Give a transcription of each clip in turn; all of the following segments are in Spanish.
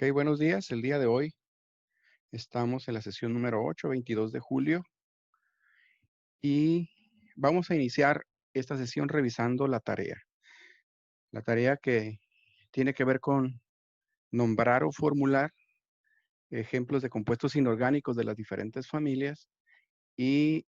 Ok, buenos días. El día de hoy estamos en la sesión número 8, 22 de julio, y vamos a iniciar esta sesión revisando la tarea. La tarea que tiene que ver con nombrar o formular ejemplos de compuestos inorgánicos de las diferentes familias, y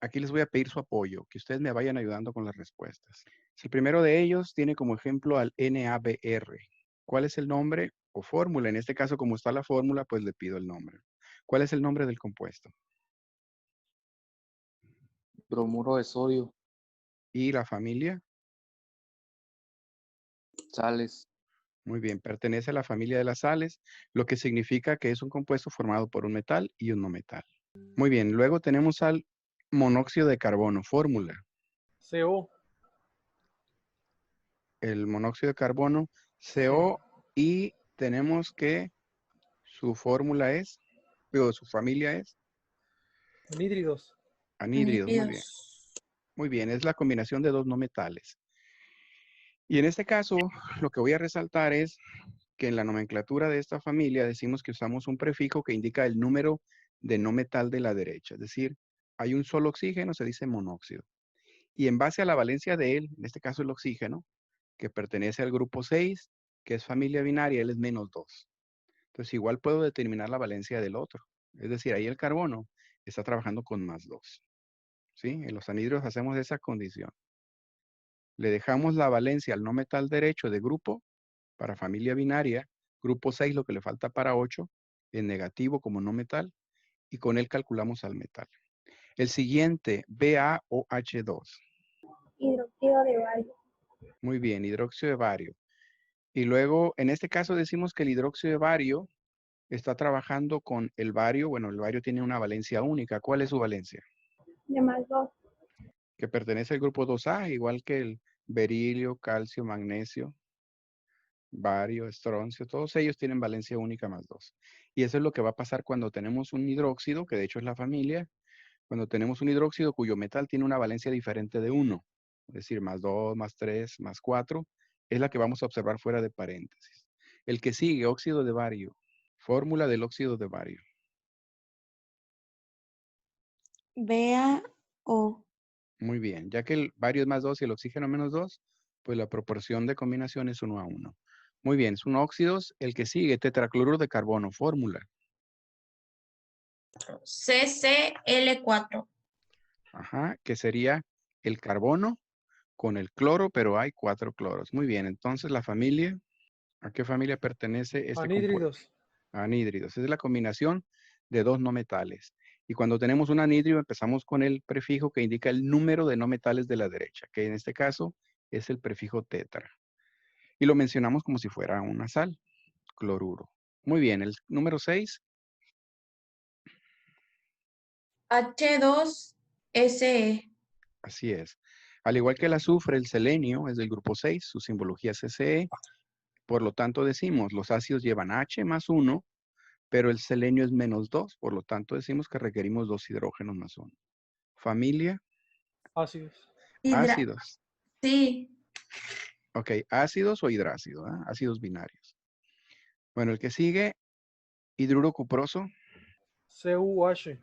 aquí les voy a pedir su apoyo, que ustedes me vayan ayudando con las respuestas. El primero de ellos tiene como ejemplo al NaBr. ¿Cuál es el nombre o fórmula? En este caso, como está la fórmula, pues le pido el nombre. ¿Cuál es el nombre del compuesto? Bromuro de sodio, ¿Y la familia? sales, Muy bien, pertenece a la familia de las sales, lo que significa que es un compuesto formado por un metal y un no metal. Muy bien, luego tenemos al monóxido de carbono, fórmula. CO. El monóxido de carbono, CO, y tenemos que su fórmula es, o su familia es Anhídridos. anhídridos. Muy bien. Muy bien, es la combinación de dos no metales. Y en este caso, lo que voy a resaltar es que en la nomenclatura de esta familia decimos que usamos un prefijo que indica el número de no metal de la derecha. Es decir, hay un solo oxígeno, se dice monóxido. Y en base a la valencia de él, en este caso el oxígeno, que pertenece al grupo 6, que es familia binaria, él es -2. Entonces igual puedo determinar la valencia del otro. Es decir, ahí el carbono está trabajando con +2. ¿Sí? En los anhídridos hacemos esa condición. Le dejamos la valencia al no metal derecho de grupo para familia binaria, grupo 6 lo que le falta para 8, en negativo como no metal, y con él calculamos al metal. El siguiente, BaOH2. Hidróxido de bario. Muy bien, hidróxido de bario. Y luego, en este caso decimos que el hidróxido de bario está trabajando con el bario. Bueno, el bario tiene una valencia única. ¿Cuál es su valencia? De +2. Que pertenece al grupo 2A, igual que el berilio, calcio, magnesio, bario, estroncio, todos ellos tienen valencia única +2. Y eso es lo que va a pasar cuando tenemos un hidróxido, que de hecho es la familia, cuando tenemos un hidróxido cuyo metal tiene una valencia diferente de 1, es decir, +2, +3, +4, es la que vamos a observar fuera de paréntesis. El que sigue, óxido de bario, fórmula del óxido de bario. BaO. Muy bien, ya que el bario es +2 y el oxígeno -2, pues la proporción de combinación es 1:1. Muy bien, son óxidos. El que sigue, tetracloruro de carbono, fórmula. CCl4. Ajá, que sería el carbono con el cloro, pero hay 4 cloros. Muy bien, entonces la familia, ¿a qué familia pertenece este compuesto? Anhídridos. Anhídridos. Es la combinación de dos no metales. Y cuando tenemos un anhídrido empezamos con el prefijo que indica el número de no metales de la derecha, que en este caso es el prefijo tetra. Y lo mencionamos como si fuera una sal, cloruro. Muy bien, el número 6. H2SE. Así es. Al igual que el azufre, el selenio es del grupo 6, su simbología es Ce. Por lo tanto decimos, los ácidos llevan H+1, pero el selenio es -2, por lo tanto decimos que requerimos 2 hidrógenos +1. Familia, Ácidos. ácidos. Sí. Ok, ácidos o hidrácidos, ¿eh? Ácidos binarios. Bueno, el que sigue, hidruro cuproso. CuH.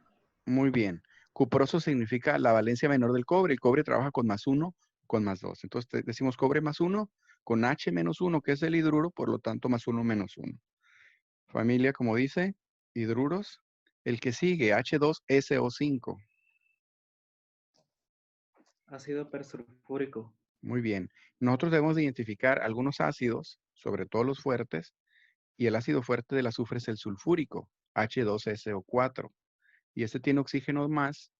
Muy bien. Cuproso significa la valencia menor del cobre. El cobre trabaja con +1, con +2. Entonces decimos cobre +1 con H-1, que es el hidruro, por lo tanto +1, -1. Familia, como dice, hidruros. El que sigue, H2SO5. ácido persulfúrico, Muy bien. Nosotros debemos de identificar algunos ácidos, sobre todo los fuertes, y el ácido fuerte del azufre es el sulfúrico, H2SO4. Y este tiene oxígeno más,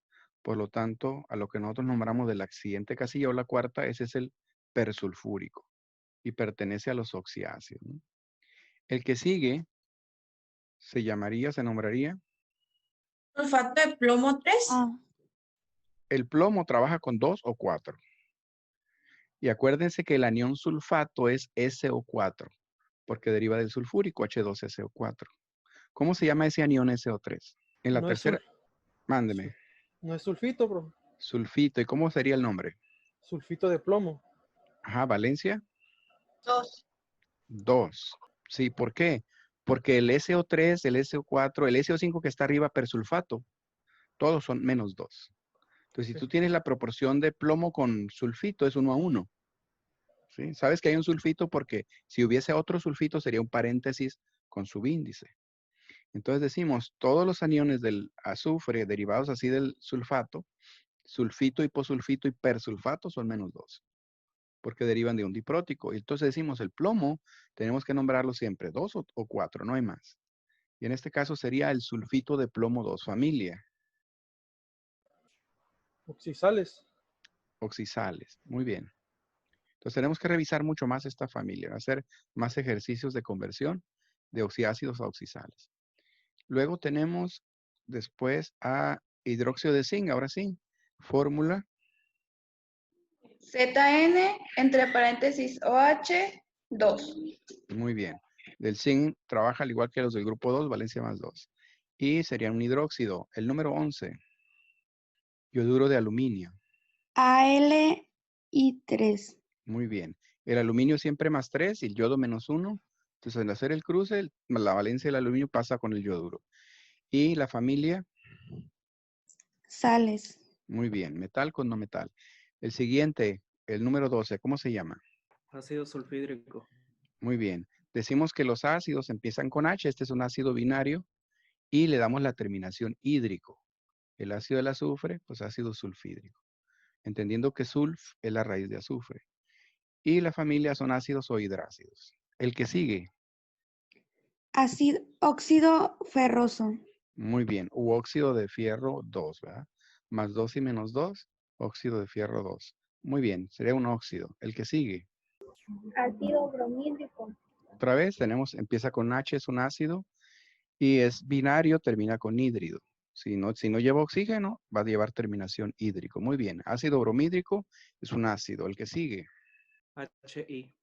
por lo tanto, a lo que nosotros nombramos de la siguiente casilla o la cuarta, ese es el persulfúrico y pertenece a los oxiácidos, ¿no? El que sigue se nombraría. Sulfato de plomo 3. El plomo trabaja con 2 o 4. Y acuérdense que el anión sulfato es SO4, porque deriva del sulfúrico, H2SO4. ¿Cómo se llama ese anión SO3? En la No es, tercera, mándeme. no es sulfito, bro. Sulfito. ¿Y cómo sería el nombre? Sulfito de plomo. Ajá, Valencia. 2. 2. Sí, ¿por qué? Porque el SO3, el SO4, el SO5 que está arriba persulfato, todos son menos 2. Entonces, si tú tienes la proporción de plomo con sulfito, es 1:1. ¿Sí? Sabes que hay un sulfito porque si hubiese otro sulfito sería un paréntesis con subíndice. Entonces decimos, todos los aniones del azufre derivados así del sulfato, sulfito, hiposulfito y persulfato son menos 2, porque derivan de un diprótico. Y entonces decimos, el plomo tenemos que nombrarlo siempre 2 o 4, no hay más. Y en este caso sería el sulfito de plomo 2 familia. Oxisales. Oxisales, muy bien. Entonces tenemos que revisar mucho más esta familia, hacer más ejercicios de conversión de oxiácidos a oxisales. Luego tenemos después a hidróxido de zinc, ahora sí, fórmula. ZN entre paréntesis OH 2. Muy bien. Del zinc trabaja al igual que los del grupo 2, valencia más 2. Y sería un hidróxido. El número 11, yoduro de aluminio. AlI3. Muy bien. El aluminio siempre más 3 y el yodo menos 1. Entonces, al hacer el cruce, la valencia del aluminio pasa con el yoduro. Y la familia, Sales. muy bien, metal con no metal. El siguiente, el número 12, ¿cómo se llama? Ácido sulfídrico. Muy bien. Decimos que los ácidos empiezan con H, este es un ácido binario, y le damos la terminación hídrico. El ácido del azufre, pues ácido sulfídrico. Entendiendo que sulf es la raíz de azufre. Y la familia son ácidos o hidrácidos. El que sigue, Óxido ferroso. muy bien, u óxido de fierro 2, ¿verdad? Más 2 y menos 2, óxido de fierro 2. Muy bien, sería un óxido. El que sigue. Ácido bromídrico. Otra vez tenemos, empieza con H, es un ácido, y es binario, termina con hídrido. Si no lleva oxígeno, va a llevar terminación hídrico. Muy bien, ácido bromídrico es un ácido. El que sigue, HI.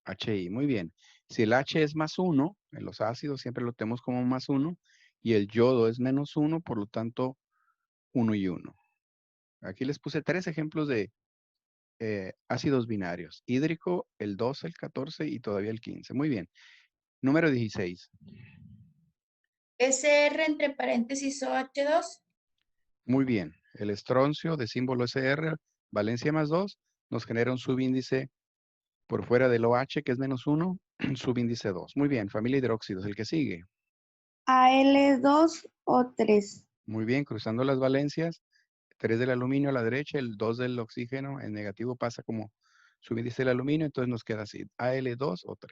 HI, muy bien. Si el H es más 1, en los ácidos siempre lo tenemos como más 1, y el yodo es menos 1, por lo tanto, 1 y 1. Aquí les puse 3 ejemplos de ácidos binarios. Hídrico, el 12, el 14 y todavía el 15. Muy bien. Número 16. SR entre paréntesis OH 2. Muy bien. El estroncio de símbolo SR, valencia más 2, nos genera un subíndice por fuera del OH, que es menos 1, subíndice 2. Muy bien. Familia hidróxidos. El que sigue. Al2O3. Muy bien. Cruzando las valencias. 3 del aluminio a la derecha, el 2 del oxígeno, en negativo pasa como subíndice del aluminio, entonces nos queda así, Al2O3.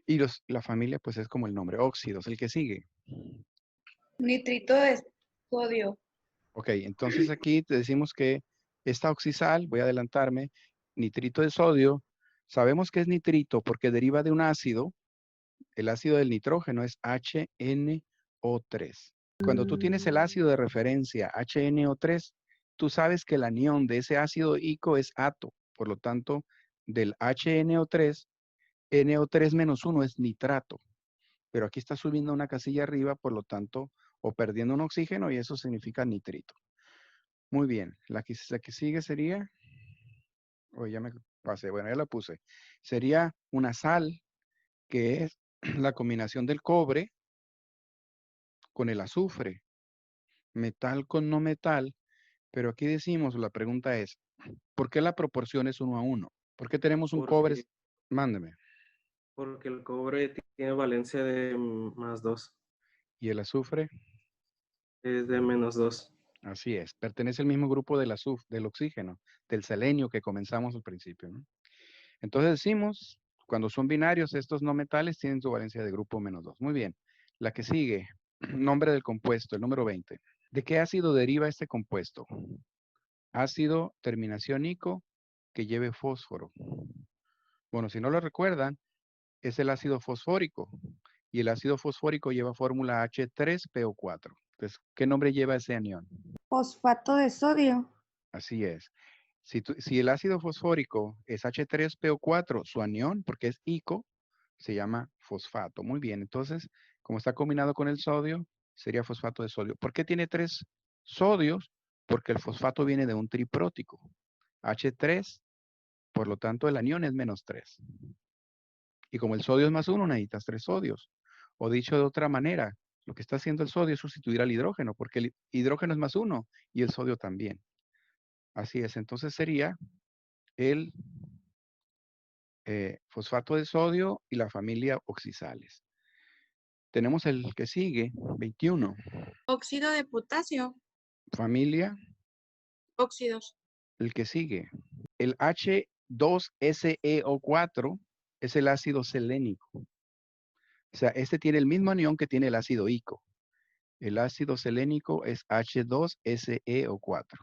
Y la familia, pues es como el nombre, óxidos, el que sigue. Nitrito de sodio. Ok, entonces aquí te decimos que esta oxisal, voy a adelantarme, nitrito de sodio, sabemos que es nitrito porque deriva de un ácido, el ácido del nitrógeno es HNO3. Cuando tú tienes el ácido de referencia HNO3, tú sabes que el anión de ese ácido ico es ato, por lo tanto, del HNO3, NO3 menos 1 es nitrato. Pero aquí está subiendo una casilla arriba, por lo tanto, o perdiendo un oxígeno y eso significa nitrito. Muy bien, la que sigue sería, ya me pasé, bueno, ya la puse. Sería una sal que es la combinación del cobre con el azufre, metal con no metal, pero aquí decimos, la pregunta es, ¿por qué la proporción es 1:1? ¿Por qué tenemos un cobre? Mándeme. Porque el cobre tiene valencia de más 2. ¿Y el azufre? Es de menos 2. Así es, pertenece al mismo grupo del oxígeno, del selenio que comenzamos al principio, ¿no? Entonces decimos, cuando son binarios, estos no metales tienen su valencia de grupo menos 2. Muy bien. La que sigue, nombre del compuesto, el número 20. ¿De qué ácido deriva este compuesto? Ácido, terminación ico, que lleve fósforo. Bueno, si no lo recuerdan, es el ácido fosfórico. Y el ácido fosfórico lleva fórmula H3PO4. Entonces, ¿qué nombre lleva ese anión? Fosfato de sodio. Así es. Si el ácido fosfórico es H3PO4, su anión, porque es ico, se llama fosfato. Muy bien, entonces, como está combinado con el sodio, sería fosfato de sodio. ¿Por qué tiene 3 sodios? Porque el fosfato viene de un triprótico. H3, por lo tanto, el anión es menos 3. Y como el sodio es más 1, necesitas 3 sodios. O dicho de otra manera, lo que está haciendo el sodio es sustituir al hidrógeno, porque el hidrógeno es +1 y el sodio también. Así es, entonces sería el fosfato de sodio y la familia oxisales. Tenemos el que sigue, 21. Óxido de potasio. Familia, Óxidos. el que sigue. El H2SeO4 es el ácido selénico. O sea, este tiene el mismo anión que tiene el ácido ico. El ácido selénico es H2SeO4.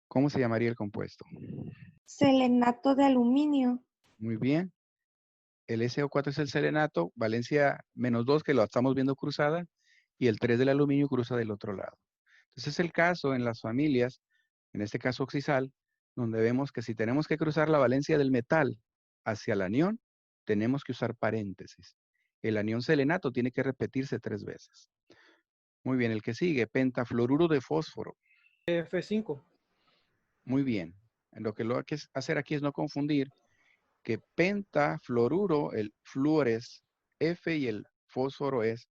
¿Cómo se llamaría el compuesto? Selenato de aluminio. Muy bien. El SO4 es el selenato, valencia -2, que lo estamos viendo cruzada, y el 3 del aluminio cruza del otro lado. Entonces es el caso en las familias, en este caso oxisal, donde vemos que si tenemos que cruzar la valencia del metal hacia el anión, tenemos que usar paréntesis. El anión selenato tiene que repetirse 3 veces. Muy bien, el que sigue, pentafluoruro de fósforo. F5. Muy bien. Lo que hay que hacer aquí es no confundir que pentafluoruro, el flúor es F y el fósforo es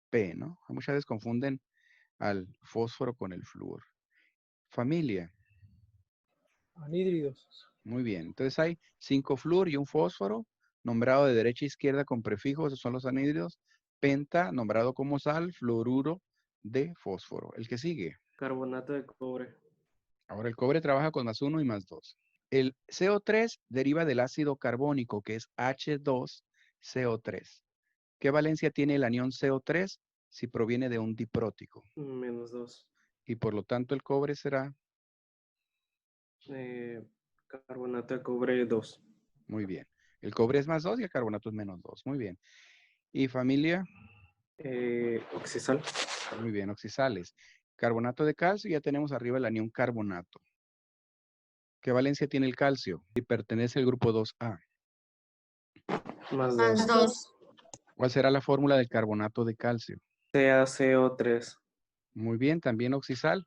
P, ¿no? Muchas veces confunden al fósforo con el flúor. Familia. Anhídridos. Muy bien. Entonces hay 5 flúor y un fósforo, nombrado de derecha a izquierda con prefijos, esos son los anhídridos. Penta, nombrado como sal, fluoruro de fósforo. El que sigue. Carbonato de cobre. Ahora el cobre trabaja con +1 y +2. El CO3 deriva del ácido carbónico, que es H2CO3. ¿Qué valencia tiene el anión CO3 si proviene de un diprótico? -2. Y por lo tanto el cobre será, Carbonato de cobre 2. muy bien. El cobre es +2 y el carbonato es -2. Muy bien. Y familia, Oxisal. muy bien, oxisales. Carbonato de calcio, ya tenemos arriba el anión carbonato. ¿Qué valencia tiene el calcio? Y pertenece al grupo 2A. +2. 2. ¿Cuál será la fórmula del carbonato de calcio? CaCO3. Muy bien, también oxisal.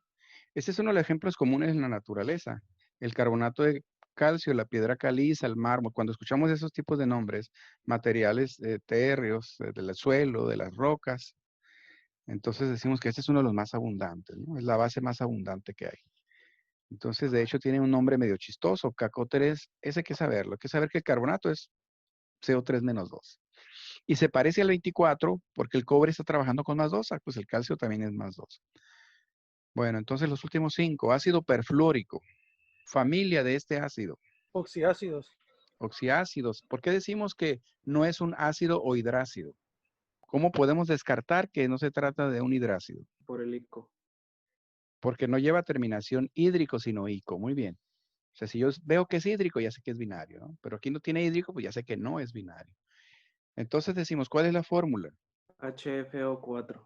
Este es uno de los ejemplos comunes en la naturaleza. El carbonato de calcio, la piedra caliza, el mármol. Cuando escuchamos esos tipos de nombres, materiales térreos, del suelo, de las rocas, entonces decimos que este es uno de los más abundantes, ¿no? Es la base más abundante que hay. Entonces, de hecho, tiene un nombre medio chistoso, CaCO3. Ese hay que saberlo. Hay que saber que el carbonato es CO3-2. Y se parece al 24 porque el cobre está trabajando con +2, pues el calcio también es +2. Bueno, entonces los últimos 5. Ácido perfluórico. Familia de este ácido. Oxiácidos. Oxiácidos. ¿Por qué decimos que no es un ácido o hidrácido? ¿Cómo podemos descartar que no se trata de un hidrácido? Por el ICO. Porque no lleva terminación hídrico, sino ico. Muy bien. O sea, si yo veo que es hídrico, ya sé que es binario, ¿no? Pero aquí no tiene hídrico, pues ya sé que no es binario. Entonces decimos, ¿cuál es la fórmula? HFO4.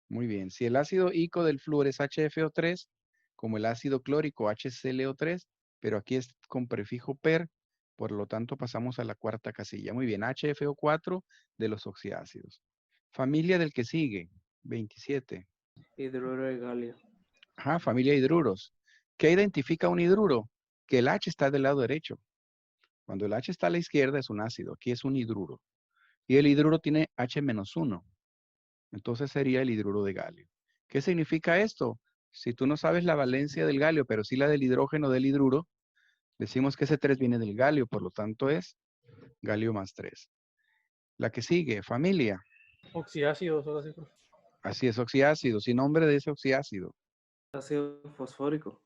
Muy bien. Si el ácido ico del flúor es HFO3, como el ácido clórico HClO3, pero aquí es con prefijo per, por lo tanto pasamos a la cuarta casilla. Muy bien, HFO4 de los oxiácidos. Familia del que sigue, 27. Hidruro de galio. Ajá, familia de hidruros. ¿Qué identifica un hidruro? Que el H está del lado derecho. Cuando el H está a la izquierda es un ácido, aquí es un hidruro. Y el hidruro tiene H-1. Entonces sería el hidruro de galio. ¿Qué significa esto? Si tú no sabes la valencia del galio, pero sí la del hidrógeno del hidruro, decimos que ese 3 viene del galio, por lo tanto es galio +3. La que sigue, familia. Oxiácidos. Ahora sí, profe. Así es, oxiácido. Sin nombre de ese oxiácido. Ácido fosfórico.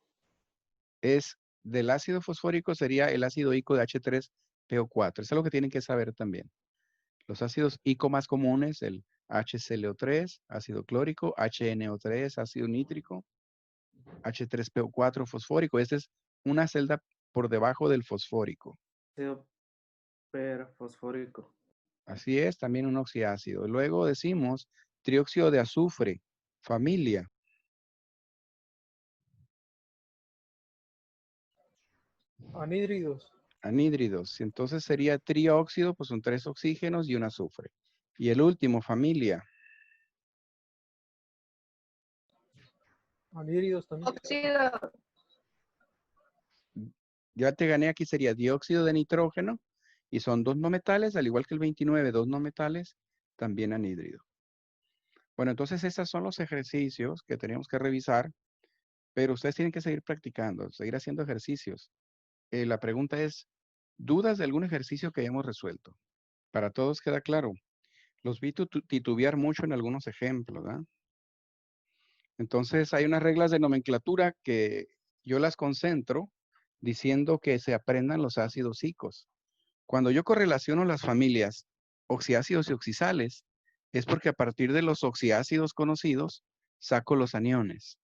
Es del ácido fosfórico sería el ácido ico de H3PO4. Eso es lo que tienen que saber también. Los ácidos ico más comunes, el HClO3, ácido clórico, HNO3, ácido nítrico, H3PO4 fosfórico. Esta es una celda por debajo del fosfórico. Ácido perfosfórico. Así es, también un oxiácido. Luego decimos trióxido de azufre, familia. Anhídridos. Anhídridos. Entonces sería trióxido, pues son 3 oxígenos y un azufre. Y el último, familia. Anhídridos también. Óxido. Ya te gané, aquí sería dióxido de nitrógeno y son 2 no metales, al igual que el 29, 2 no metales, también anhídrido. Bueno, entonces estos son los ejercicios que teníamos que revisar, pero ustedes tienen que seguir practicando, seguir haciendo ejercicios. La pregunta es, ¿dudas de algún ejercicio que hayamos resuelto? Para todos queda claro. Los vi titubear mucho en algunos ejemplos, ¿verdad? Entonces hay unas reglas de nomenclatura que yo las concentro diciendo que se aprendan los ácidos cicos. Cuando yo correlaciono las familias oxiácidos y oxisales, es porque a partir de los oxiácidos conocidos, saco los aniones.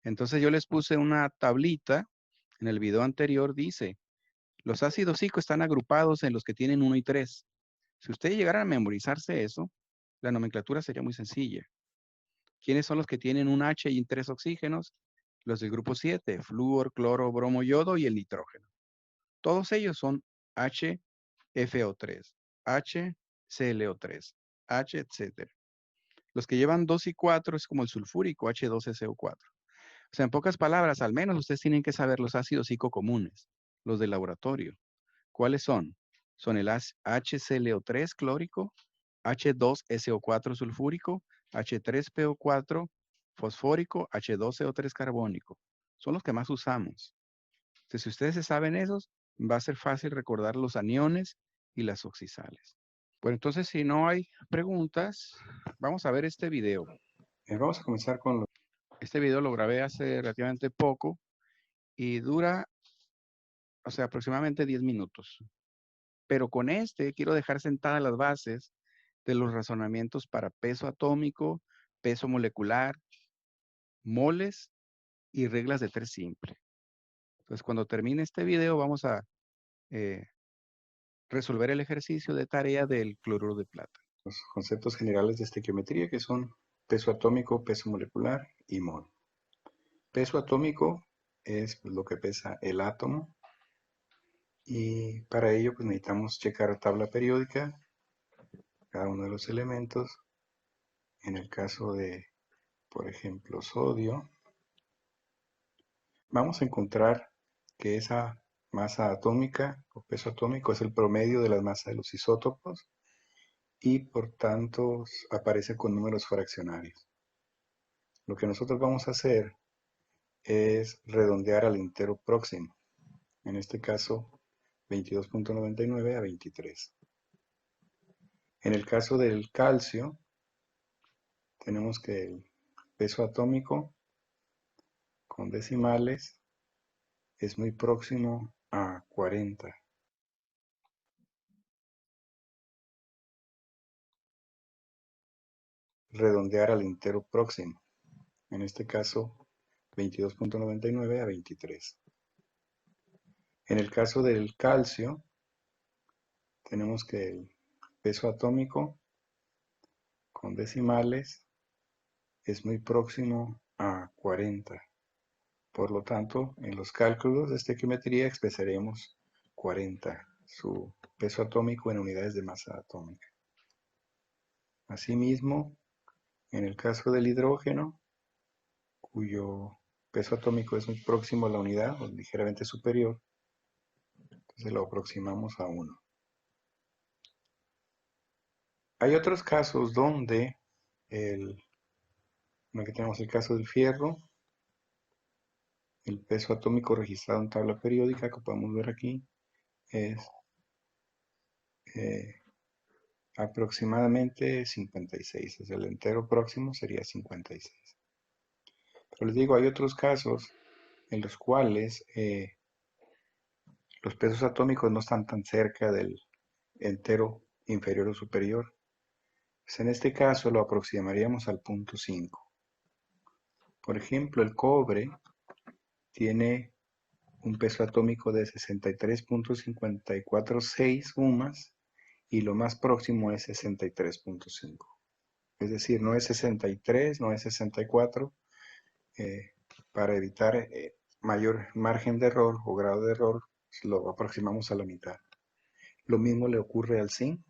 Entonces yo les puse una tablita, en el video anterior dice, los ácidos cicos están agrupados en los que tienen 1 y 3. Si ustedes llegaran a memorizarse eso, la nomenclatura sería muy sencilla. ¿Quiénes son los que tienen un H y 3 oxígenos? Los del grupo 7, flúor, cloro, bromo, yodo y el nitrógeno. Todos ellos son HFO3, HClO3, H, etc. Los que llevan 2 y 4 es como el sulfúrico, H2SO4. O sea, en pocas palabras, al menos ustedes tienen que saber los ácidos psicocomunes, los del laboratorio. ¿Cuáles son? Son el HClO3 clórico, H2SO4 sulfúrico, H3PO4 fosfórico, H2CO3 carbónico. Son los que más usamos. Entonces, si ustedes se saben esos, va a ser fácil recordar los aniones y las oxisales. Bueno, entonces, si no hay preguntas, vamos a ver este video. Vamos a comenzar con este video lo grabé hace relativamente poco y dura, o sea, aproximadamente 10 minutos. Pero con este quiero dejar sentadas las bases de los razonamientos para peso atómico, peso molecular, moles y reglas de 3 simple. Entonces, cuando termine este video, vamos a resolver el ejercicio de tarea del cloruro de plata. Los conceptos generales de estequiometría que son peso atómico, peso molecular y mol. Peso atómico es lo que pesa el átomo y para ello pues necesitamos checar tabla periódica, cada uno de los elementos. En el caso de, por ejemplo, sodio, vamos a encontrar que esa masa atómica o peso atómico es el promedio de las masas de los isótopos y por tanto aparece con números fraccionarios. Lo que nosotros vamos a hacer es redondear al entero próximo, en este caso 22.99 a 23. En el caso del calcio, tenemos que el peso atómico con decimales es muy próximo a 40. Redondear al entero próximo, en este caso 22.99 a 23. En el caso del calcio, tenemos que el peso atómico con decimales es muy próximo a 40. Por lo tanto, en los cálculos de estequiometría expresaremos 40, su peso atómico en unidades de masa atómica. Asimismo, en el caso del hidrógeno, cuyo peso atómico es muy próximo a la unidad o ligeramente superior, entonces lo aproximamos a 1. Hay otros casos donde, aquí tenemos el caso del fierro, el peso atómico registrado en tabla periódica, que podemos ver aquí, es aproximadamente 56, el entero próximo sería 56. Pero les digo, hay otros casos en los cuales los pesos atómicos no están tan cerca del entero inferior o superior. Pues en este caso lo aproximaríamos al punto 5. Por ejemplo, el cobre tiene un peso atómico de 63.546 UMAS y lo más próximo es 63.5. Es decir, no es 63, no es 64. Para evitar mayor margen de error o grado de error, lo aproximamos a la mitad. Lo mismo le ocurre al zinc.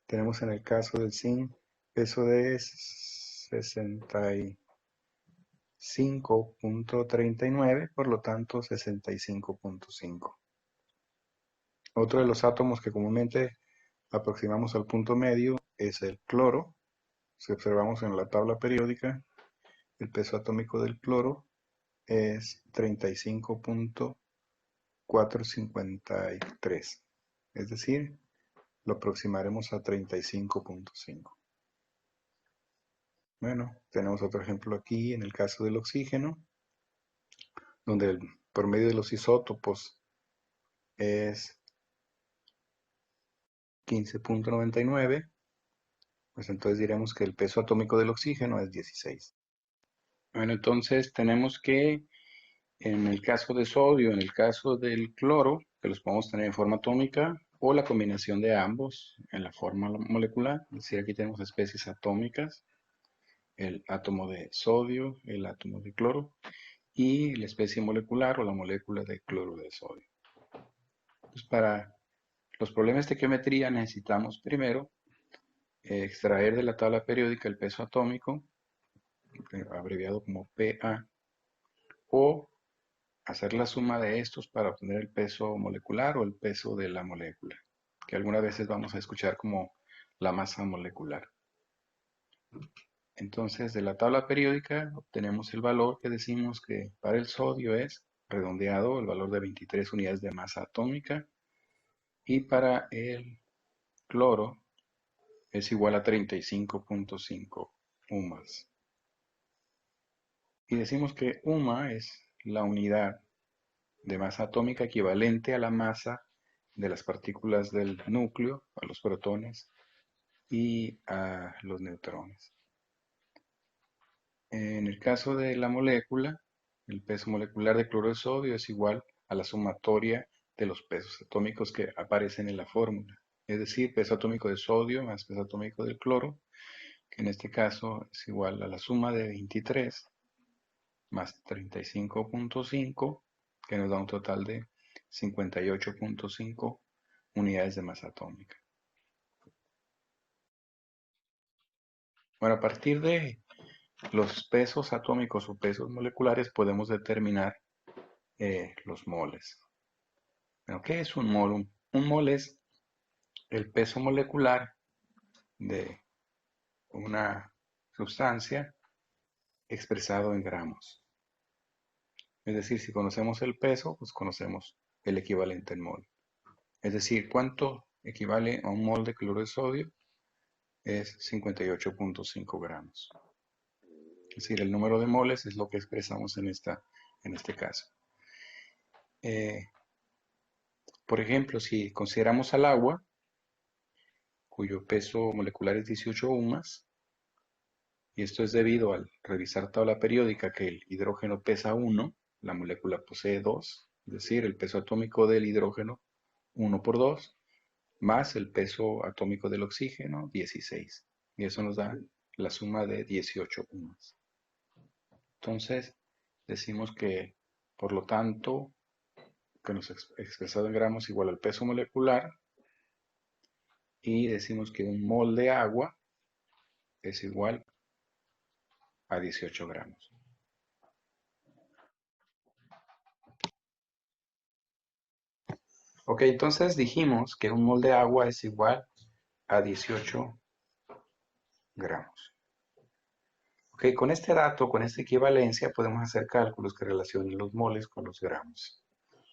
Tenemos en el caso del zinc peso de 65.39, por lo tanto 65.5. Otro de los átomos que comúnmente aproximamos al punto medio es el cloro, Si observamos en la tabla periódica, el peso atómico del cloro es 35.453. Es decir, lo aproximaremos a 35.5. Bueno, tenemos otro ejemplo aquí en el caso del oxígeno, donde el promedio de los isótopos es 15.99, pues entonces diremos que el peso atómico del oxígeno es 16. Bueno, entonces tenemos que en el caso de sodio, en el caso del cloro, que los podemos tener en forma atómica o la combinación de ambos en la forma molecular, es decir, aquí tenemos especies atómicas, el átomo de sodio, el átomo de cloro y la especie molecular o la molécula de cloro de sodio. Pues para los problemas de geometría necesitamos primero extraer de la tabla periódica el peso atómico, abreviado como PA, o hacer la suma de estos para obtener el peso molecular o el peso de la molécula, que algunas veces vamos a escuchar como la masa molecular. Entonces, de la tabla periódica obtenemos el valor que decimos que para el sodio es redondeado, el valor de 23 unidades de masa atómica, y para el cloro es igual a 35.5 UMAS. Y decimos que UMA es la unidad de masa atómica equivalente a la masa de las partículas del núcleo, a los protones y a los neutrones. En el caso de la molécula, el peso molecular de cloro de sodio es igual a la sumatoria de los pesos atómicos que aparecen en la fórmula. Es decir, peso atómico de sodio más peso atómico del cloro, que en este caso es igual a la suma de 23 más 35.5, que nos da un total de 58.5 unidades de masa atómica. Bueno, a partir de los pesos atómicos o pesos moleculares podemos determinar los moles. Bueno, ¿qué es un mol? Un mol es el peso molecular de una sustancia expresado en gramos. Es decir, si conocemos el peso, pues conocemos el equivalente en mol. Es decir, ¿cuánto equivale a un mol de cloro de sodio? Es 58.5 gramos. Es decir, el número de moles es lo que expresamos en este caso. Por ejemplo, si consideramos al agua, cuyo peso molecular es 18 UMAS, y esto es debido al revisar tabla periódica que el hidrógeno pesa 1, la molécula posee 2, es decir, el peso atómico del hidrógeno 1 por 2, más el peso atómico del oxígeno 16. Y eso nos da la suma de 18 UMAS. Entonces, decimos que, por lo tanto, que nos expresado en gramos igual al peso molecular, y decimos que un mol de agua es igual a 18 gramos. Ok, entonces dijimos que un mol de agua es igual a 18 gramos. Ok, con este dato, con esta equivalencia, podemos hacer cálculos que relacionen los moles con los gramos.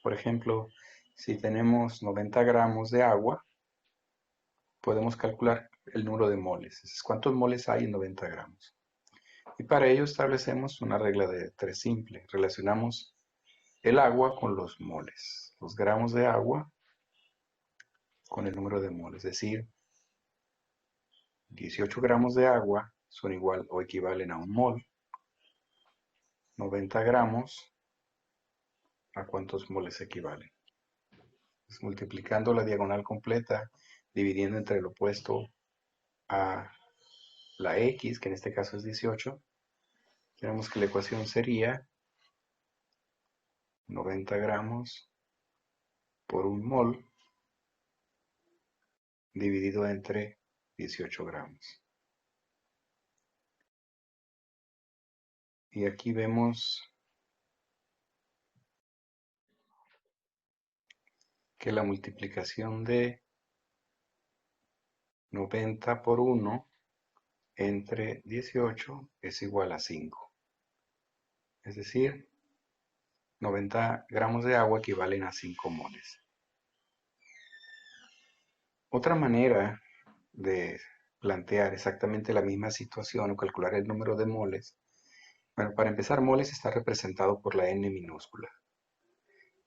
Por ejemplo, si tenemos 90 gramos de agua, podemos calcular el número de moles. ¿Cuántos moles hay en 90 gramos? Y para ello establecemos una regla de 3 simple. Relacionamos el agua con los moles. Los gramos de agua con el número de moles. Es decir, 18 gramos de agua son igual o equivalen a un mol. 90 gramos, ¿a cuántos moles equivalen? Pues multiplicando la diagonal completa, dividiendo entre el opuesto a la X, que en este caso es 18, tenemos que la ecuación sería 90 gramos por un mol dividido entre 18 gramos. Y aquí vemos que la multiplicación de 90 por 1 entre 18 es igual a 5. Es decir, 90 gramos de agua equivalen a 5 moles. Otra manera de plantear exactamente la misma situación o calcular el número de moles, bueno, para empezar, moles está representado por la N minúscula.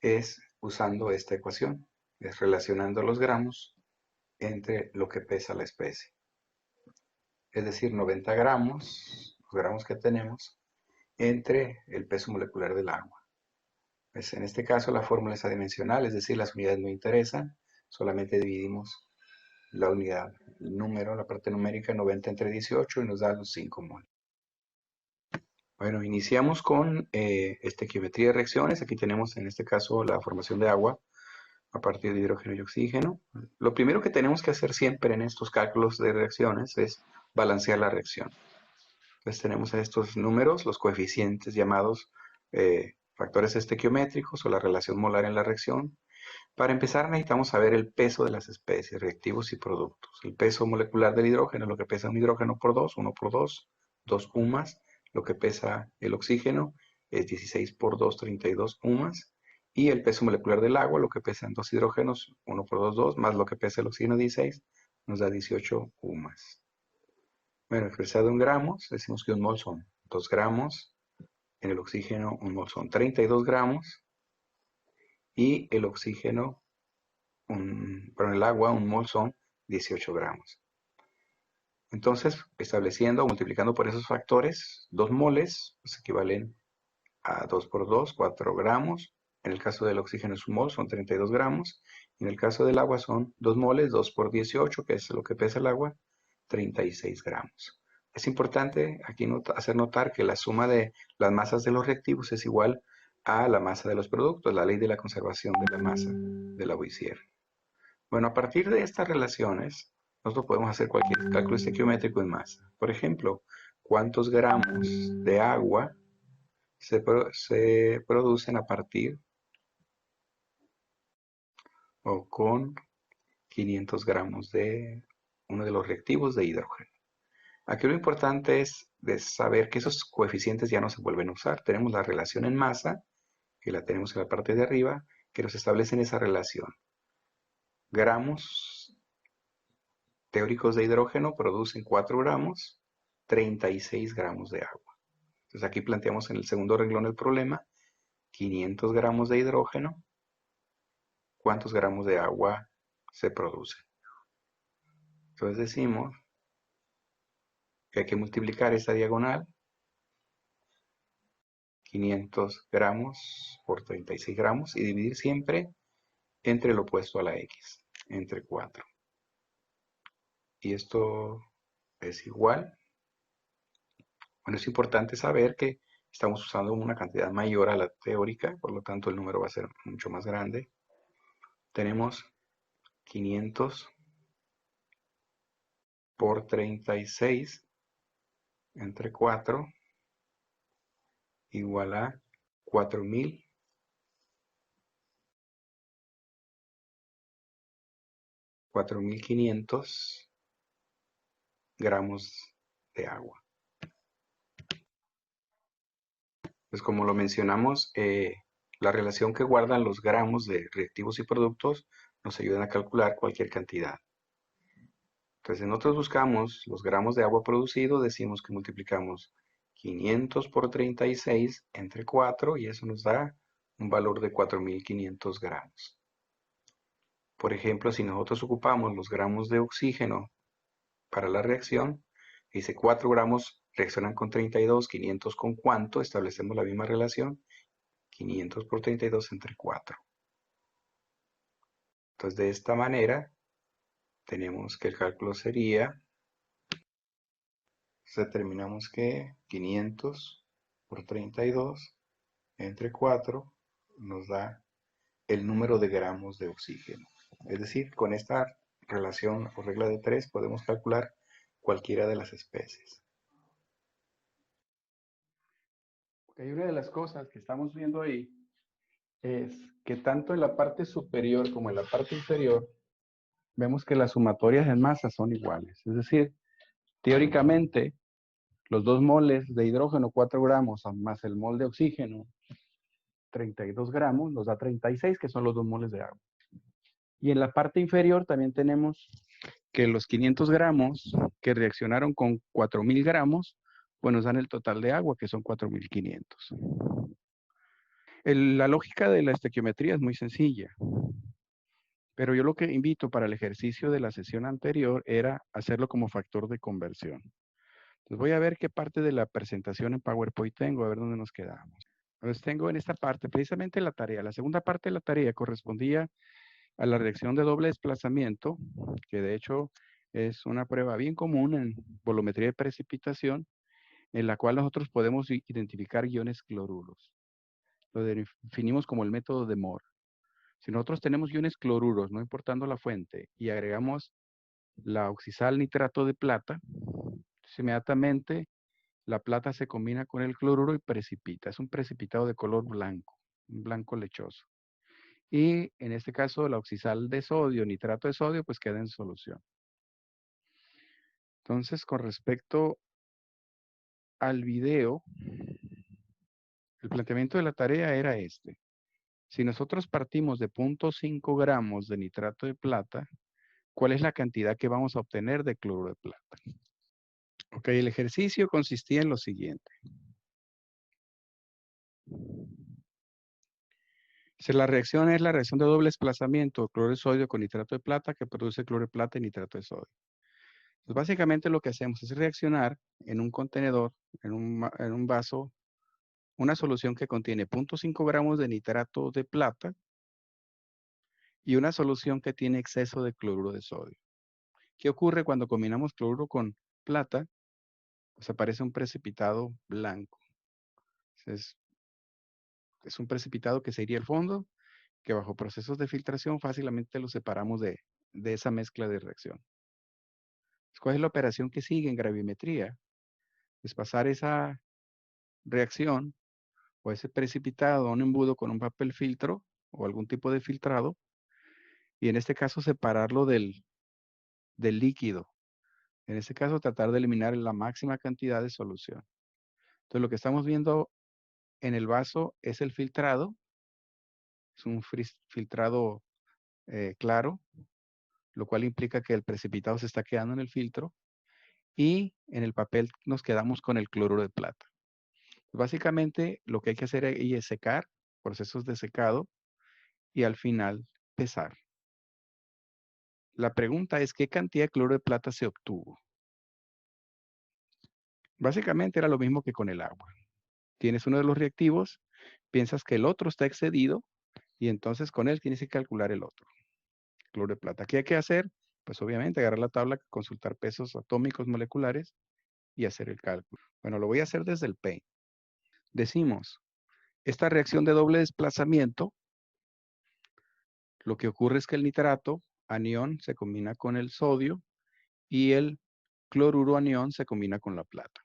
Es usando esta ecuación, es relacionando los gramos entre lo que pesa la especie. Es decir, 90 gramos, los gramos que tenemos, entre el peso molecular del agua. Pues en este caso la fórmula es adimensional, es decir, las unidades no interesan, solamente dividimos la unidad, el número, la parte numérica, 90 entre 18 y nos da los 5 moles. Bueno, iniciamos con estequiometría de reacciones. Aquí tenemos en este caso la formación de agua a partir de hidrógeno y oxígeno. Lo primero que tenemos que hacer siempre en estos cálculos de reacciones es balancear la reacción. Entonces tenemos estos números, los coeficientes llamados factores estequiométricos o la relación molar en la reacción. Para empezar necesitamos saber el peso de las especies, reactivos y productos. El peso molecular del hidrógeno, lo que pesa un hidrógeno por 2, 1 por 2, 2 UMAS. Lo que pesa el oxígeno es 16 por 2, 32 UMAS. Y el peso molecular del agua, lo que pesan 2 hidrógenos, 1 por 2, 2, más lo que pesa el oxígeno 16, nos da 18 UMAS. Bueno, expresado en gramos, decimos que un mol son 2 gramos. En el oxígeno un mol son 32 gramos. Y el oxígeno, el agua, un mol son 18 gramos. Entonces, estableciendo o multiplicando por esos factores, 2 moles pues, equivalen a 2 por 2, 4 gramos. En el caso del oxígeno es un mol, son 32 gramos. Y en el caso del agua son 2 moles, 2 por 18, que es lo que pesa el agua, 36 gramos. Es importante aquí hacer notar que la suma de las masas de los reactivos es igual a la masa de los productos, la ley de la conservación de la masa de Lavoisier. Bueno, a partir de estas relaciones, nosotros podemos hacer cualquier cálculo estequiométrico en masa. Por ejemplo, ¿cuántos gramos de agua se producen a partir o con 500 gramos de uno de los reactivos de hidrógeno? Aquí lo importante es de saber que esos coeficientes ya no se vuelven a usar. Tenemos la relación en masa, que la tenemos en la parte de arriba, que nos establecen esa relación. Gramos teóricos de hidrógeno producen 4 gramos, 36 gramos de agua. Entonces aquí planteamos en el segundo renglón el problema, 500 gramos de hidrógeno, ¿cuántos gramos de agua se producen? Entonces decimos que hay que multiplicar esta diagonal, 500 gramos por 36 gramos, y dividir siempre entre el opuesto a la x, entre 4. Y esto es igual. Bueno, es importante saber que estamos usando una cantidad mayor a la teórica, por lo tanto el número va a ser mucho más grande. Tenemos 500 por 36 entre 4 igual a 4.500 gramos de agua. Pues como lo mencionamos, la relación que guardan los gramos de reactivos y productos nos ayudan a calcular cualquier cantidad. Entonces, nosotros buscamos los gramos de agua producido, decimos que multiplicamos 500 por 36 entre 4 y eso nos da un valor de 4.500 gramos. Por ejemplo, si nosotros ocupamos los gramos de oxígeno para la reacción, dice 4 gramos reaccionan con 32, 500 con cuánto, establecemos la misma relación, 500 por 32 entre 4. Entonces, de esta manera, tenemos que el cálculo sería, determinamos que 500 por 32 entre 4 nos da el número de gramos de oxígeno. Es decir, con esta relación o regla de 3 podemos calcular cualquiera de las especies. Hay una de las cosas que estamos viendo ahí es que tanto en la parte superior como en la parte inferior vemos que las sumatorias en masa son iguales. Es decir, teóricamente, los 2 moles de hidrógeno, 4 gramos, más el mol de oxígeno, 32 gramos, nos da 36, que son los 2 moles de agua. Y en la parte inferior también tenemos que los 500 gramos que reaccionaron con 4000 gramos, pues nos dan el total de agua, que son 4500. La lógica de la estequiometría es muy sencilla. Pero yo lo que invito para el ejercicio de la sesión anterior era hacerlo como factor de conversión. Entonces voy a ver qué parte de la presentación en PowerPoint tengo, a ver dónde nos quedamos. Entonces tengo en esta parte precisamente la tarea. La segunda parte de la tarea correspondía a la reacción de doble desplazamiento, que de hecho es una prueba bien común en volumetría de precipitación, en la cual nosotros podemos identificar iones cloruros. Lo definimos como el método de Moore. Si nosotros tenemos iones cloruros, no importando la fuente, y agregamos la oxisal nitrato de plata, inmediatamente la plata se combina con el cloruro y precipita. Es un precipitado de color blanco, un blanco lechoso. Y en este caso, la oxisal de sodio, nitrato de sodio, pues queda en solución. Entonces, con respecto al video, el planteamiento de la tarea era este. Si nosotros partimos de 0.5 gramos de nitrato de plata, ¿cuál es la cantidad que vamos a obtener de cloruro de plata? Ok, el ejercicio consistía en lo siguiente. Si la reacción es la reacción de doble desplazamiento, cloruro de sodio con nitrato de plata, que produce cloruro de plata y nitrato de sodio. Pues básicamente lo que hacemos es reaccionar en un contenedor, en un vaso, una solución que contiene 0.5 gramos de nitrato de plata y una solución que tiene exceso de cloruro de sodio. ¿Qué ocurre cuando combinamos cloruro con plata? Pues aparece un precipitado blanco. Es un precipitado que se iría al fondo, que bajo procesos de filtración fácilmente lo separamos de esa mezcla de reacción. ¿Cuál es la operación que sigue en gravimetría? Es pasar esa reacción o ese precipitado a un embudo con un papel filtro o algún tipo de filtrado y en este caso separarlo del líquido. En este caso tratar de eliminar la máxima cantidad de solución. Entonces lo que estamos viendo en el vaso es el filtrado. Es un filtrado claro, lo cual implica que el precipitado se está quedando en el filtro y en el papel nos quedamos con el cloruro de plata. Básicamente lo que hay que hacer ahí es secar, procesos de secado y al final pesar. La pregunta es ¿qué cantidad de cloruro de plata se obtuvo? Básicamente era lo mismo que con el agua. Tienes uno de los reactivos, piensas que el otro está excedido y entonces con él tienes que calcular el otro. Cloruro de plata. ¿Qué hay que hacer? Pues obviamente agarrar la tabla, consultar pesos atómicos moleculares y hacer el cálculo. Bueno, lo voy a hacer desde el P. Decimos, esta reacción de doble desplazamiento, lo que ocurre es que el nitrato anión se combina con el sodio y el cloruro anión se combina con la plata.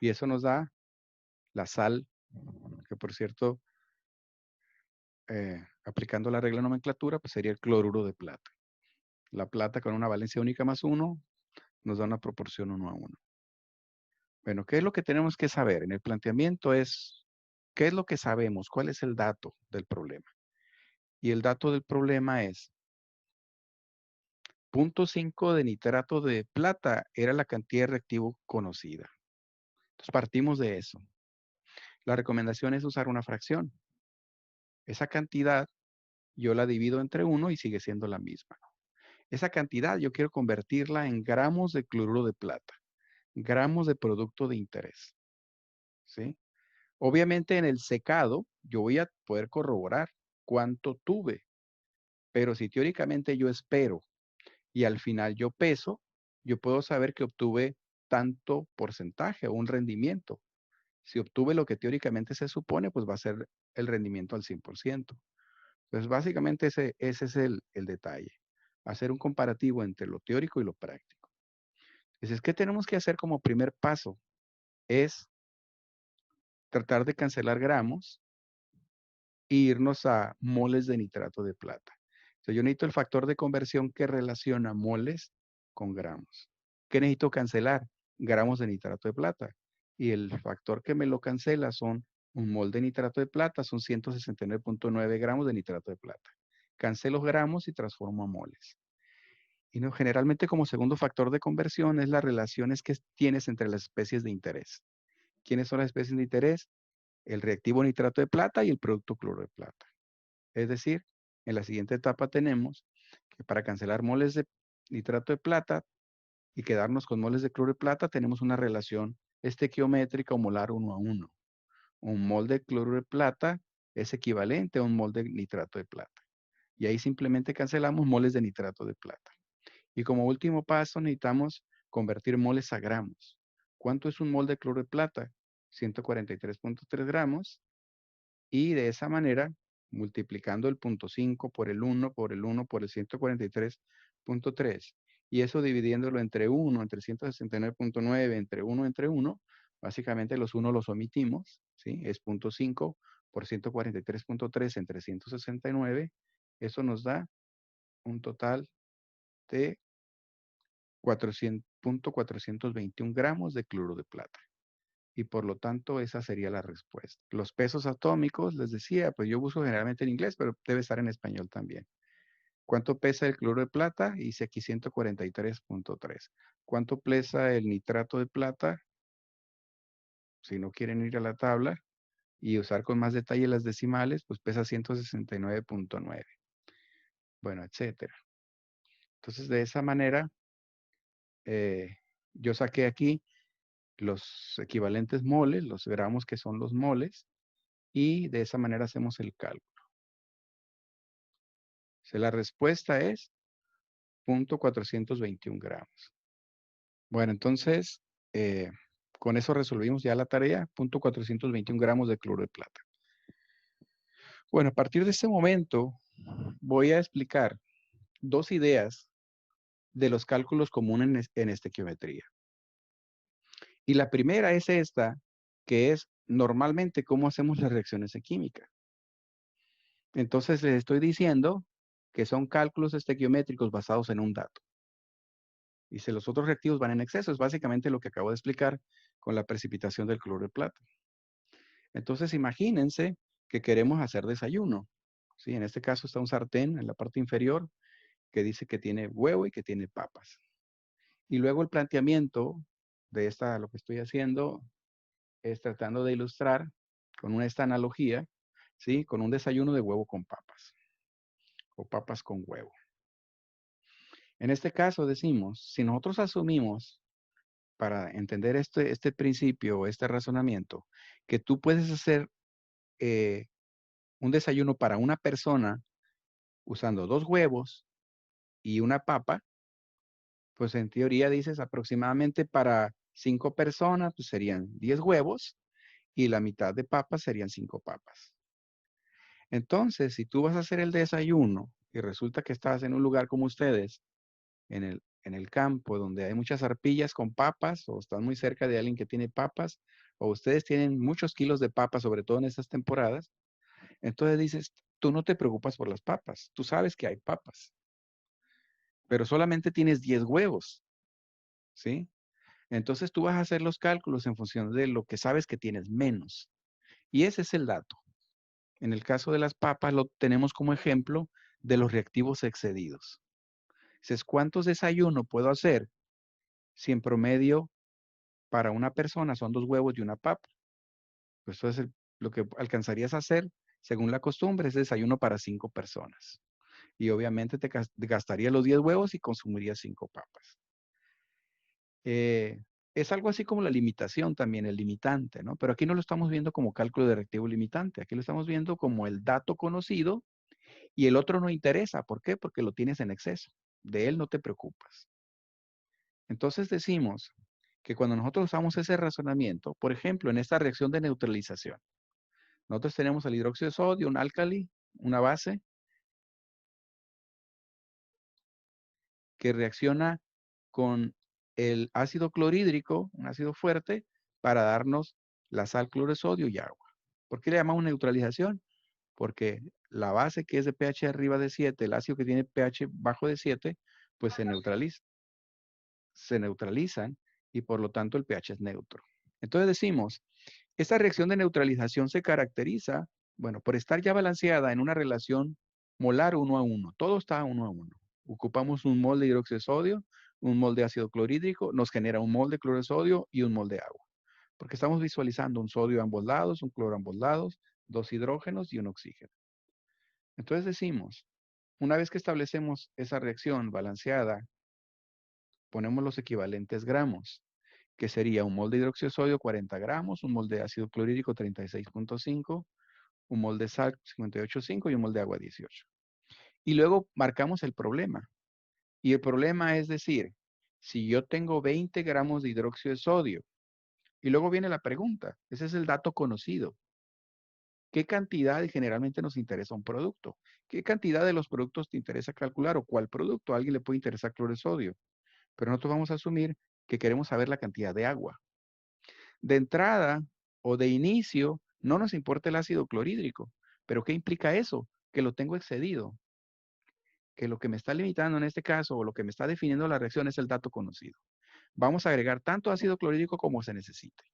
Y eso nos da la sal, que por cierto, aplicando la regla de nomenclatura, pues sería el cloruro de plata. La plata con una valencia única más 1 nos da una proporción 1:1. Bueno, ¿qué es lo que tenemos que saber? En el planteamiento es, ¿qué es lo que sabemos? ¿Cuál es el dato del problema? Y el dato del problema es 0.5 de nitrato de plata era la cantidad de reactivo conocida. Entonces partimos de eso. La recomendación es usar una fracción. Esa cantidad yo la divido entre 1 y sigue siendo la misma. Esa cantidad yo quiero convertirla en gramos de cloruro de plata, gramos de producto de interés. ¿Sí? Obviamente en el secado yo voy a poder corroborar cuánto tuve, pero si teóricamente yo espero y al final yo peso, yo puedo saber que obtuve tanto porcentaje o un rendimiento. Si obtuve lo que teóricamente se supone, pues va a ser el rendimiento al 100%. Entonces, básicamente ese es el detalle. Hacer un comparativo entre lo teórico y lo práctico. Entonces, ¿qué tenemos que hacer como primer paso? Es tratar de cancelar gramos e irnos a moles de nitrato de plata. Entonces, yo necesito el factor de conversión que relaciona moles con gramos. ¿Qué necesito cancelar? gramos de nitrato de plata. Y el factor que me lo cancela son un mol de nitrato de plata, son 169.9 gramos de nitrato de plata. Cancelo gramos y transformo a moles. Y no, generalmente como segundo factor de conversión es las relaciones que tienes entre las especies de interés. ¿Quiénes son las especies de interés? El reactivo nitrato de plata y el producto cloro de plata. Es decir, en la siguiente etapa tenemos que para cancelar moles de nitrato de plata y quedarnos con moles de cloro de plata, tenemos una relación estequiométrica o molar 1 a 1. Un mol de cloro de plata es equivalente a un mol de nitrato de plata. Y ahí simplemente cancelamos moles de nitrato de plata. Y como último paso necesitamos convertir moles a gramos. ¿Cuánto es un mol de cloro de plata? 143.3 gramos. Y de esa manera, multiplicando el 0.5 por el 1, por el 1, por el 143.3, y eso dividiéndolo entre 1, entre 169.9, entre 1, básicamente los 1 los omitimos, ¿sí? Es 0.5 por 143.3 entre 169, eso nos da un total de 400.421 gramos de cloro de plata. Y por lo tanto, esa sería la respuesta. Los pesos atómicos, les decía, pues yo uso generalmente en inglés, pero debe estar en español también. ¿Cuánto pesa el cloro de plata? Hice aquí 143.3. ¿Cuánto pesa el nitrato de plata? Si no quieren ir a la tabla y usar con más detalle las decimales, pues pesa 169.9. Bueno, etcétera. Entonces, de esa manera, yo saqué aquí los equivalentes moles, los gramos que son los moles, y de esa manera hacemos el cálculo. Si la respuesta es 0.421 gramos. Bueno, entonces, con eso resolvimos ya la tarea, 0.421 gramos de cloro de plata. Bueno, a partir de este momento, voy a explicar dos ideas de los cálculos comunes en estequiometría. Y la primera es esta, que es normalmente cómo hacemos las reacciones en química. Entonces, les estoy diciendo que son cálculos estequiométricos basados en un dato. Y si los otros reactivos van en exceso, es básicamente lo que acabo de explicar con la precipitación del cloro de plata. Entonces, imagínense que queremos hacer desayuno. ¿Sí? En este caso está un sartén en la parte inferior que dice que tiene huevo y que tiene papas. Y luego el planteamiento de lo que estoy haciendo es tratando de ilustrar con esta analogía, ¿sí? Con un desayuno de huevo con papas o papas con huevo. En este caso decimos, si nosotros asumimos, para entender este principio, este razonamiento, que tú puedes hacer un desayuno para una persona usando 2 huevos y una papa, pues en teoría dices aproximadamente para 5 personas, pues serían 10 huevos y la mitad de papas serían 5 papas. Entonces, si tú vas a hacer el desayuno y resulta que estás en un lugar como ustedes, en el campo, donde hay muchas arpillas con papas, o están muy cerca de alguien que tiene papas, o ustedes tienen muchos kilos de papas, sobre todo en estas temporadas, entonces dices, tú no te preocupas por las papas, tú sabes que hay papas, pero solamente tienes 10 huevos, ¿sí? Entonces tú vas a hacer los cálculos en función de lo que sabes que tienes menos. Y ese es el dato. En el caso de las papas lo tenemos como ejemplo de los reactivos excedidos. Dices, ¿cuántos desayunos puedo hacer si en promedio para una persona son 2 huevos y una papa? Pues eso es lo que alcanzarías a hacer, según la costumbre, es desayuno para 5 personas. Y obviamente te gastaría los 10 huevos y consumirías 5 papas. Es algo así como la limitación también, el limitante, ¿no? Pero aquí no lo estamos viendo como cálculo de reactivo limitante, aquí lo estamos viendo como el dato conocido y el otro no interesa. ¿Por qué? Porque lo tienes en exceso. De él no te preocupas. Entonces decimos que cuando nosotros usamos ese razonamiento, por ejemplo, en esta reacción de neutralización, nosotros tenemos el hidróxido de sodio, un álcali, una base, que reacciona con el ácido clorhídrico, un ácido fuerte, para darnos la sal, cloro de sodio y agua. ¿Por qué le llamamos neutralización? Porque la base que es de pH arriba de 7, el ácido que tiene pH bajo de 7, pues se neutralizan y por lo tanto el pH es neutro. Entonces decimos, esta reacción de neutralización se caracteriza, bueno, por estar ya balanceada en una relación molar 1 a 1. Todo está 1 a 1. Ocupamos un mol de hidróxido de sodio, un mol de ácido clorhídrico, nos genera un mol de cloro de sodio y un mol de agua. Porque estamos visualizando un sodio a ambos lados, un cloro a ambos lados, 2 hidrógenos y un oxígeno. Entonces decimos, una vez que establecemos esa reacción balanceada, ponemos los equivalentes gramos, que sería un mol de hidróxido de sodio 40 gramos, un mol de ácido clorhídrico 36.5, un mol de sal 58.5 y un mol de agua 18. Y luego marcamos el problema. Y el problema es decir, si yo tengo 20 gramos de hidróxido de sodio, y luego viene la pregunta, ese es el dato conocido. ¿Qué cantidad generalmente nos interesa un producto? ¿Qué cantidad de los productos te interesa calcular o cuál producto? A alguien le puede interesar cloro de sodio, pero nosotros vamos a asumir que queremos saber la cantidad de agua. De entrada o de inicio, no nos importa el ácido clorhídrico, pero ¿qué implica eso? Que lo tengo excedido. Que lo que me está limitando en este caso o lo que me está definiendo la reacción es el dato conocido. Vamos a agregar tanto ácido clorhídrico como se necesite.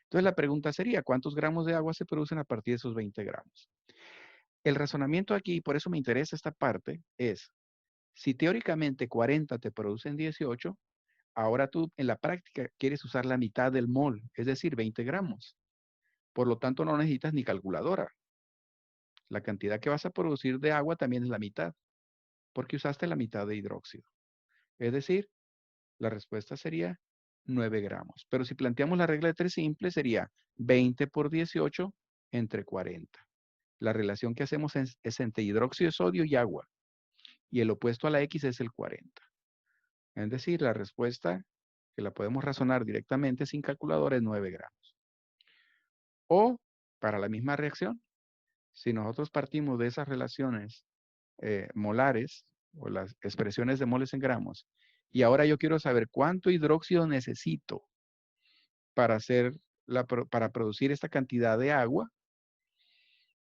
Entonces la pregunta sería, ¿cuántos gramos de agua se producen a partir de esos 20 gramos? El razonamiento aquí, por eso me interesa esta parte, es, si teóricamente 40 te producen 18, ahora tú en la práctica quieres usar la mitad del mol, es decir, 20 gramos. Por lo tanto, no necesitas ni calculadora. La cantidad que vas a producir de agua también es la mitad, porque usaste la mitad de hidróxido. Es decir, la respuesta sería 9 gramos. Pero si planteamos la regla de 3 simple, sería 20 por 18 entre 40. La relación que hacemos es entre hidróxido de sodio y agua. Y el opuesto a la X es el 40. Es decir, la respuesta, que la podemos razonar directamente sin calculadora, es 9 gramos. O, para la misma reacción, si nosotros partimos de esas relaciones molares, o las expresiones de moles en gramos, y ahora yo quiero saber cuánto hidróxido necesito para producir esta cantidad de agua,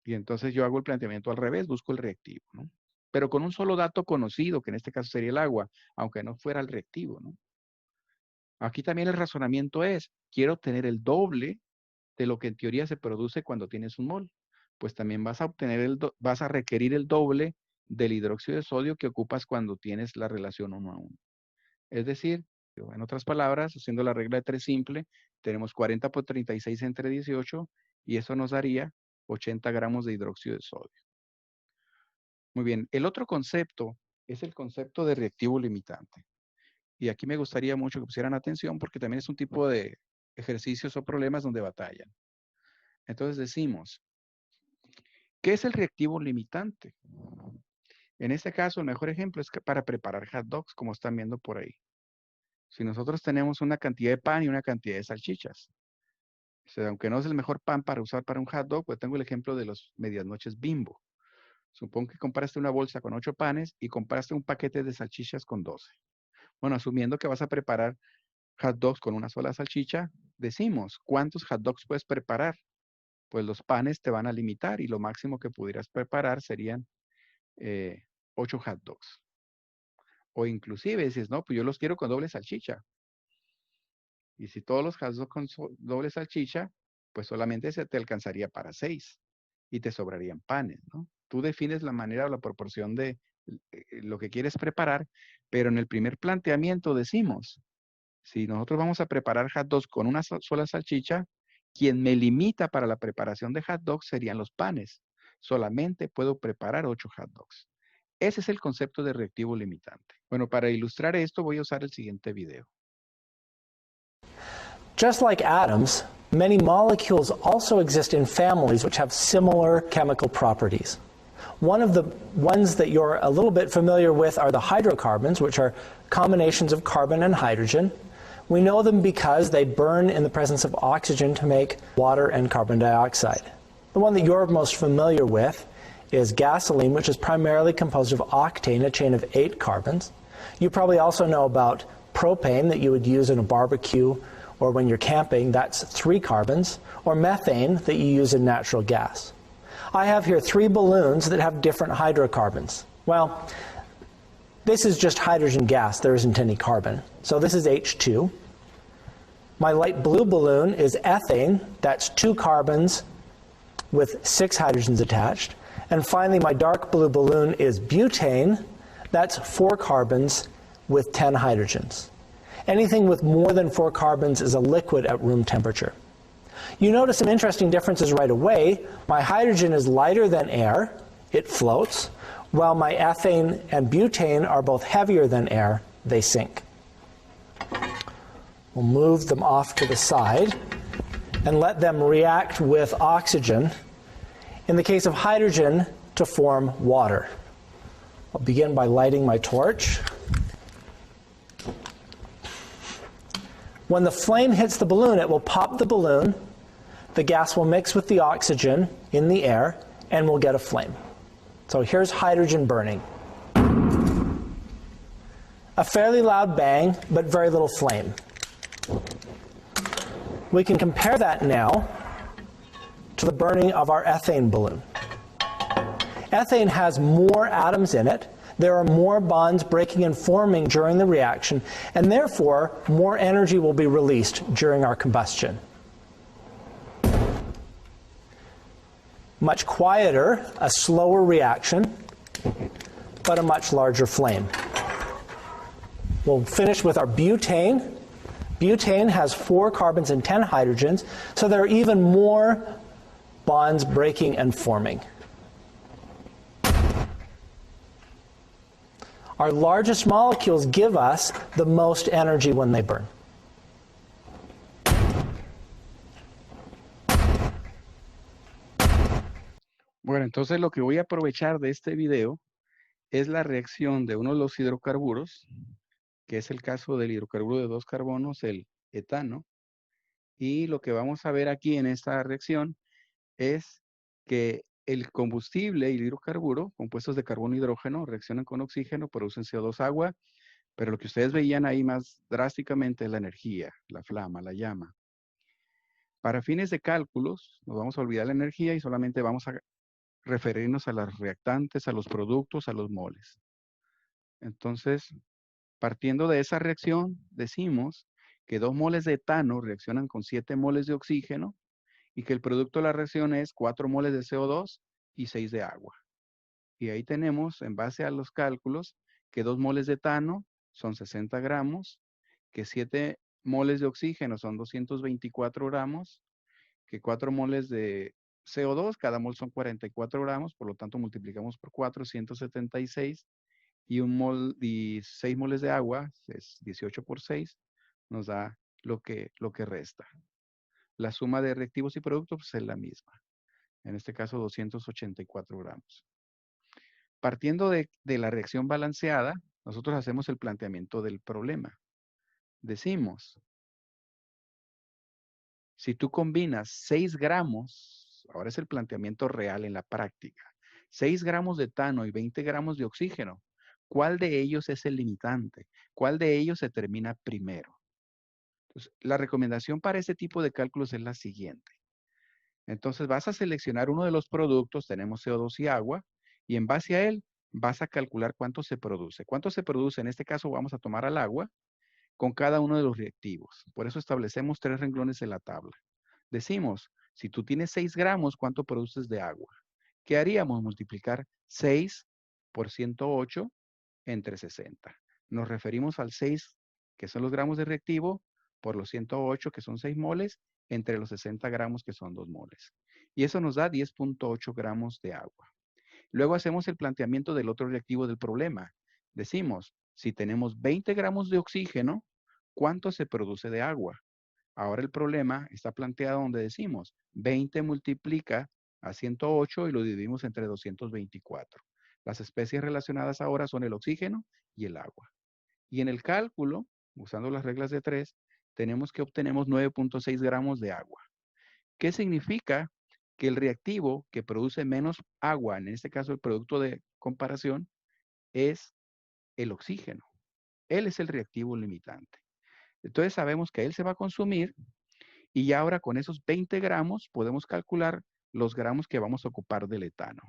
y entonces yo hago el planteamiento al revés, busco el reactivo, ¿no? Pero con un solo dato conocido, que en este caso sería el agua, aunque no fuera el reactivo, ¿no? Aquí también el razonamiento es, quiero obtener el doble de lo que en teoría se produce cuando tienes un mol. Pues también vas a requerir el doble del hidróxido de sodio que ocupas cuando tienes la relación 1 a 1. Es decir, en otras palabras, haciendo la regla de 3 simple, tenemos 40 por 36 entre 18 y eso nos daría 80 gramos de hidróxido de sodio. Muy bien, el otro concepto es el concepto de reactivo limitante. Y aquí me gustaría mucho que pusieran atención porque también es un tipo de ejercicios o problemas donde batallan. Entonces decimos, ¿qué es el reactivo limitante? En este caso, el mejor ejemplo es que para preparar hot dogs, como están viendo por ahí. Si nosotros tenemos una cantidad de pan y una cantidad de salchichas, o sea, aunque no es el mejor pan para usar para un hot dog, pues tengo el ejemplo de los medianoches Bimbo. Supongo que compraste una bolsa con 8 panes y compraste un paquete de salchichas con 12. Bueno, asumiendo que vas a preparar hot dogs con una sola salchicha, decimos, ¿cuántos hot dogs puedes preparar? Pues los panes te van a limitar y lo máximo que pudieras preparar serían 8 hot dogs. O inclusive dices, no, pues yo los quiero con doble salchicha. Y si todos los hot dogs con doble salchicha, pues solamente se te alcanzaría para 6 y te sobrarían panes, ¿no? Tú defines la manera o la proporción de lo que quieres preparar, pero en el primer planteamiento decimos, si nosotros vamos a preparar hot dogs con una sola salchicha, quien me limita para la preparación de hot dogs serían los panes. Solamente puedo preparar 8 hot dogs. Ese es el concepto de reactivo limitante. Bueno, para ilustrar esto voy a usar el siguiente video. Just like atoms, many molecules also exist in families which have similar chemical properties. One of the ones that you're a little bit familiar with are the hydrocarbons, which are combinations of carbon and hydrogen. We know them because they burn in the presence of oxygen to make water and carbon dioxide. The one that you're most familiar with is gasoline, which is primarily composed of octane, a chain of 8 carbons. You probably also know about propane that you would use in a barbecue or when you're camping, that's 3 carbons, or methane that you use in natural gas. I have here 3 balloons that have different hydrocarbons. Well, this is just hydrogen gas, there isn't any carbon. So this is H2. My light blue balloon is ethane. That's 2 carbons with 6 hydrogens attached. And finally, my dark blue balloon is butane. That's 4 carbons with 10 hydrogens. Anything with more than 4 carbons is a liquid at room temperature. You notice some interesting differences right away. My hydrogen is lighter than air. It floats. While my ethane and butane are both heavier than air, they sink. We'll move them off to the side and let them react with oxygen, in the case of hydrogen, to form water. I'll begin by lighting my torch. When the flame hits the balloon, it will pop the balloon, the gas will mix with the oxygen in the air, and we'll get a flame. So here's hydrogen burning. A fairly loud bang, but very little flame. We can compare that now to the burning of our ethane balloon. Ethane has more atoms in it. There are more bonds breaking and forming during the reaction, and therefore more energy will be released during our combustion. Much quieter, a slower reaction, but a much larger flame. We'll finish with our butane. Butane has 4 carbons and 10 hydrogens, so there are even more bonds breaking and forming. Our largest molecules give us the most energy when they burn. Bueno, entonces lo que voy a aprovechar de este video es la reacción de uno de los hidrocarburos, que es el caso del hidrocarburo de 2 carbonos, el etano. Y lo que vamos a ver aquí en esta reacción es que el combustible y el hidrocarburo, compuestos de carbono e hidrógeno, reaccionan con oxígeno, producen CO2, agua, pero lo que ustedes veían ahí más drásticamente es la energía, la flama, la llama. Para fines de cálculos, nos vamos a olvidar la energía y solamente vamos a referirnos a los reactantes, a los productos, a los moles. Entonces, partiendo de esa reacción, decimos que 2 moles de etano reaccionan con 7 moles de oxígeno y que el producto de la reacción es 4 moles de CO2 y 6 de agua. Y ahí tenemos, en base a los cálculos, que 2 moles de etano son 60 gramos, que 7 moles de oxígeno son 224 gramos, que 4 moles de CO2, cada mol son 44 gramos, por lo tanto multiplicamos por 4, 176, y 6 moles de agua, es 18 por 6, nos da lo que resta. La suma de reactivos y productos pues, es la misma. En este caso, 284 gramos. Partiendo de la reacción balanceada, nosotros hacemos el planteamiento del problema. Decimos, si tú combinas 6 gramos, ahora es el planteamiento real en la práctica, 6 gramos de etano y 20 gramos de oxígeno, ¿cuál de ellos es el limitante? ¿Cuál de ellos se termina primero? Entonces, la recomendación para este tipo de cálculos es la siguiente. Entonces, vas a seleccionar uno de los productos, tenemos CO2 y agua, y en base a él vas a calcular cuánto se produce. ¿Cuánto se produce? En este caso vamos a tomar al agua con cada uno de los reactivos. Por eso establecemos 3 renglones en la tabla. Decimos, si tú tienes 6 gramos, ¿cuánto produces de agua? ¿Qué haríamos? Multiplicar 6 por 108 entre 60. Nos referimos al 6, que son los gramos de reactivo, por los 108, que son 6 moles, entre los 60 gramos, que son 2 moles. Y eso nos da 10.8 gramos de agua. Luego hacemos el planteamiento del otro reactivo del problema. Decimos, si tenemos 20 gramos de oxígeno, ¿cuánto se produce de agua? Ahora el problema está planteado donde decimos, 20 multiplica a 108 y lo dividimos entre 224. Las especies relacionadas ahora son el oxígeno y el agua. Y en el cálculo, usando las reglas de 3, tenemos que obtenemos 9.6 gramos de agua. ¿Qué significa? Que el reactivo que produce menos agua, en este caso el producto de comparación, es el oxígeno. Él es el reactivo limitante. Entonces sabemos que él se va a consumir y ya ahora con esos 20 gramos podemos calcular los gramos que vamos a ocupar del etano.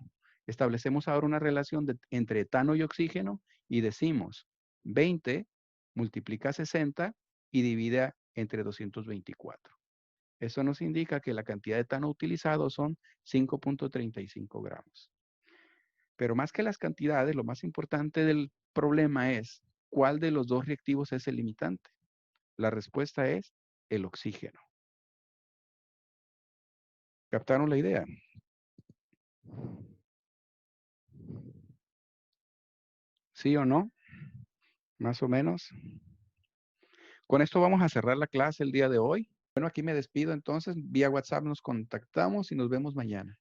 Establecemos ahora una relación entre etano y oxígeno y decimos 20 multiplica 60 y divide entre 224. Eso nos indica que la cantidad de etano utilizado son 5.35 gramos. Pero más que las cantidades, lo más importante del problema es cuál de los dos reactivos es el limitante. La respuesta es el oxígeno. ¿Captaron la idea? ¿Sí o no? Más o menos. Con esto vamos a cerrar la clase el día de hoy. Bueno, aquí me despido entonces. Vía WhatsApp nos contactamos y nos vemos mañana.